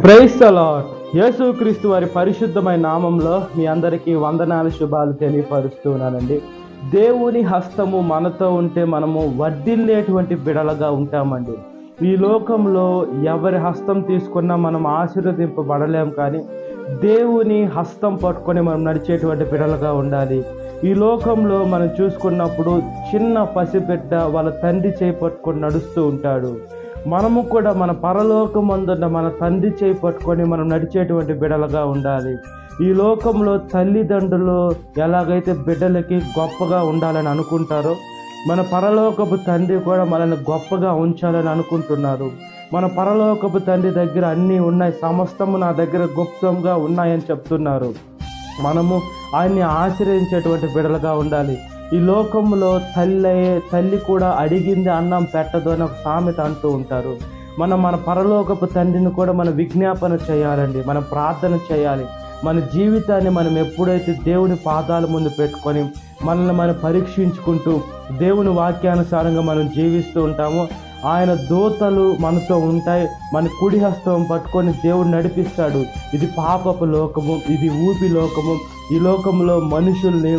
Praise the lord. యేసుక్రీస్తు వారి పరిశుద్ధమైన నామంలో మీ అందరికీ వందనాలు, శుభాలు తెలియపరుస్తున్నానండి. దేవుని హస్తము మనతో ఉంటే మనము వర్ధిల్లేటువంటి బిడలుగా ఉంటామండి. ఈ లోకంలో ఎవరి హస్తం తీసుకున్నా మనం ఆశీర్వదింపబడలేం, కానీ దేవుని హస్తం పట్టుకొని మనం నడిచేటువంటి బిడలుగా ఉండాలి. ఈ లోకంలో మనం చూసుకున్నప్పుడు చిన్న పసిబిడ్డ వాళ్ళ తండ్రి చేయి పట్టుకొని నడుస్తూ ఉంటాడు. మనము కూడా మన పరలోకమందున్న మన తండ్రి చేయి పట్టుకొని మనం నడిచేటువంటి బిడ్డలుగా ఉండాలి. ఈ లోకంలో తల్లిదండ్రులు ఎలాగైతే బిడ్డలకి గొప్పగా ఉండాలని అనుకుంటారో, మన పరలోకపు తండ్రి కూడా మనల్ని గొప్పగా ఉంచాలని అనుకుంటున్నారు. మన పరలోకపు తండ్రి దగ్గర అన్నీ ఉన్నాయి, సమస్తము నా దగ్గర గుప్తంగా ఉన్నాయని చెప్తున్నారు. మనము ఆయన్ని ఆశ్రయించేటువంటి బిడ్డలుగా ఉండాలి. ఈ లోకంలో తల్లి కూడా అడిగింది అన్నం పెట్టదు అని ఒక సామెత అంటూ ఉంటారు. మన పరలోకపు తండ్రిని కూడా మనం విజ్ఞాపన చేయాలండి, మనం ప్రార్థన చేయాలి. మన జీవితాన్ని మనం ఎప్పుడైతే దేవుని పాదాల ముందు పెట్టుకొని మనల్ని మనం పరీక్షించుకుంటూ దేవుని వాక్యానుసారంగా మనం జీవిస్తూ ఉంటామో, ఆయన దూతలు మనతో ఉంటాయి. మన కుడి హస్తం పట్టుకొని దేవుడు నడిపిస్తాడు. ఇది పాపపు లోకము, ఇది ఊపి లోకము. ఈ లోకంలో మనుషుల్ని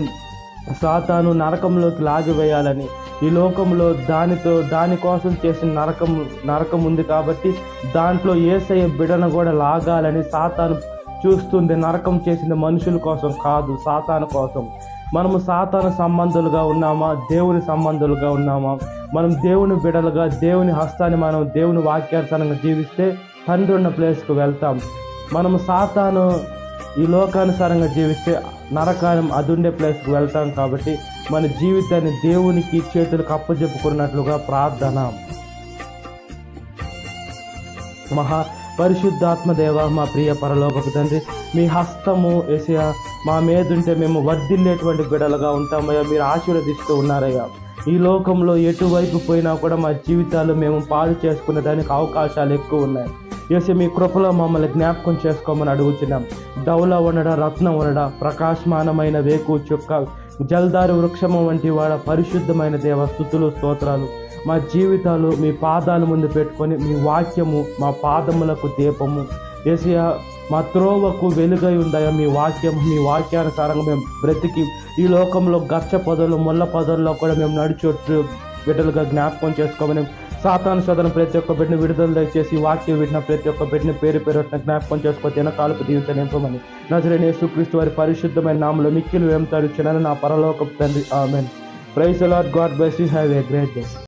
సాతాను నరకంలోకి లాగివేయాలని, ఈ లోకంలో దానికోసం చేసిన నరకం ఉంది కాబట్టి దాంట్లో యేసయ్య బిడను కూడా లాగాలని సాతాను చూస్తుంది. నరకం చేసింది మనుషుల కోసం కాదు, సాతాను కోసం. మనము సాతాను సంబంధులుగా ఉన్నామా, దేవుని సంబంధులుగా ఉన్నామా? మనం దేవుని బిడలుగా దేవుని హస్తాన్ని మనం దేవుని వాక్యానుసారంగా జీవిస్తే తండ్రి ఉన్న ప్లేస్కు వెళ్తాం. మనము సాతాను ఈ లోకానుసారంగా జీవిస్తే నరకాన్ని అది ఉండే ప్లేస్కి వెళ్తాం. కాబట్టి మన జీవితాన్ని దేవునికి చేతులకు అప్పచెప్పుకున్నట్లుగా ప్రార్థన. మహా పరిశుద్ధాత్మ దేవ, మా ప్రియ పరలోకపు తండ్రి, మీ హస్తము యేసయ్యా మా మీదుంటే మేము వర్ధిల్లేటువంటి బిడ్డలుగా ఉంటామయ్యా. మీరు ఆశీర్వదిస్తూ ఉన్నారయ్యా. ఈ లోకంలో ఎటువైపు పోయినా కూడా మా జీవితాలు మేము పాడు చేసుకునే దానికి అవకాశాలు ఎక్కువ ఉన్నాయి. యేసు మీ కృపలో మమ్మల్ని జ్ఞాపకం చేసుకోమని అడుగుతున్నాం. డౌల ఉండడా, రత్నం ఉండడా, ప్రకాశమానమైన వేకు చుక్క, జల్దారు వృక్షము వంటి వాడ, పరిశుద్ధమైన దేవ, స్తుతులు స్తోత్రాలు. మా జీవితాలు మీ పాదాల ముందు పెట్టుకొని మీ వాక్యము మా పాదములకు దీపము, యేసయ్యా మా త్రోవకు వెలుగై ఉందయా. మీ వాక్యం, మీ వాక్యానుసారంగా మేము బ్రతికి ఈ లోకంలో గచ్చ పొదలు ముళ్ళ పొదల్లో కూడా మేము నడిచొట్టు బిడ్డలుగా జ్ఞాపకం చేసుకోమని, సాతాను శోధన ప్రతి ఒక్క బిడ్డను విడుదల దయచేసి వాక్యం విడిన ప్రతి ఒక్క బిడ్డని పేరు జ్ఞాపకం చేసుకో దినకాలపు దీవిత నింపమని నజరేయుడైన యేసుక్రీస్తు వారి పరిశుద్ధమైన నామములో మిక్కిలి వేంతాడు చిన్న నా పరలోకపు తండ్రి, amen. Praise the Lord. God bless you. Have a great day.